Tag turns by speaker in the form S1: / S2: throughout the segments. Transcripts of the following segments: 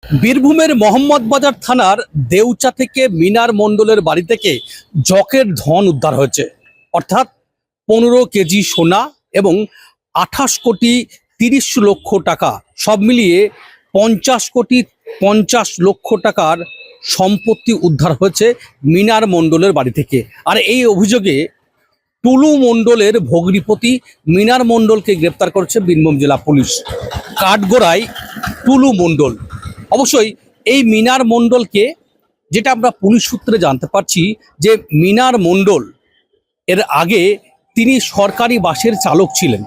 S1: বীরভূমের মোহাম্মদবাজার থানার দেউচা থেকে মিনার মণ্ডলের বাড়ি থেকে যকের ধন উদ্ধার হয়েছে, অর্থাৎ 15 কেজি সোনা এবং 28 কোটি 30 লক্ষ টাকা, সব মিলিয়ে 50 কোটি 50 লক্ষ টাকার সম্পত্তি উদ্ধার হয়েছে মিনার মণ্ডলের বাড়ি থেকে। আর এই অভিযোগে টুলু মণ্ডলের ভগ্নিপতি মিনার মণ্ডলকে গ্রেপ্তার করেছে বীরভূম জেলা পুলিশ। কাঠগড়ায় টুলু মণ্ডল, অবশ্যই এই মিনার মণ্ডলকে, যেটা আমরা পুলিশ সূত্রে জানতে পারছি যে মিনার মণ্ডল এর আগে তিনি সরকারি বাসের চালক ছিলেন।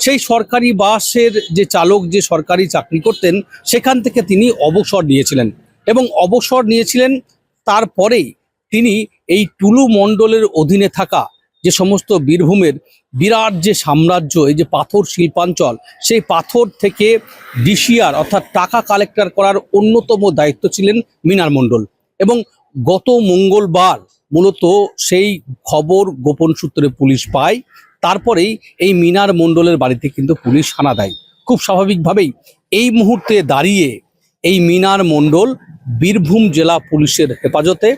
S1: সেই সরকারি বাসের যে চালক, যে সরকারি চাকরি করতেন, সেখান থেকে তিনি অবসর নিয়েছিলেন এবং অবসর নিয়েছিলেন তারপরেই তিনি এই টুলু মণ্ডলের অধীনে থাকা যে সমস্ত বীরভূমের বিরাট যে সাম্রাজ্য, এই যে পাথর শিল্পাঞ্চল, সেই পাথর থেকে ডিসিআর অর্থাৎ টাকা কালেক্টর করার অন্যতম দায়িত্ব ছিলেন মিনার মণ্ডল। এবং গত মঙ্গলবার মূলত সেই খবর গোপন সূত্রে পুলিশ পায়, তারপরেই এই মিনার মণ্ডলের বাড়িতে কিন্তু পুলিশ হানা দেয়। খুব স্বাভাবিকভাবেই এই মুহূর্তে দাঁড়িয়ে এই মিনার মণ্ডল বীরভূম জেলা পুলিশের হেফাজতে।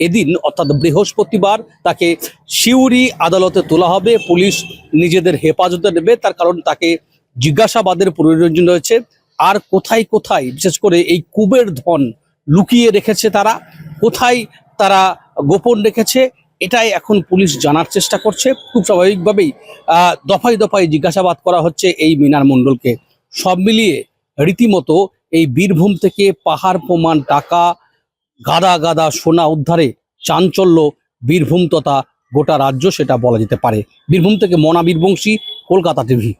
S1: এদিন অর্থাৎ বৃহস্পতিবার তাকে সিউড়ি আদালতে তোলা হবে। পুলিশ নিজেদের হেফাজতে নেবে, তার কারণ তাকে জিজ্ঞাসাবাদের প্রয়োজন রয়েছে। আর কোথায় কোথায় বিশেষ করে এই কুবের ধন লুকিয়ে রেখেছে তারা, কোথায় তারা গোপন রেখেছে, এটাই এখন পুলিশ জানার চেষ্টা করছে। খুব স্বাভাবিকভাবেই দফায় দফায় জিজ্ঞাসাবাদ করা হচ্ছে এই মিনার মণ্ডলকে। সব মিলিয়ে রীতিমতো এই বীরভূম থেকে পাহাড় প্রমাণ টাকা, গাদা গাদা সোনা উদ্ধারে চাঞ্চল্য বীরভূম তথা গোটা রাজ্য, সেটা বলা যেতে পারে। বীরভূম থেকে মনা বীরবংশী, কলকাতা টিভি।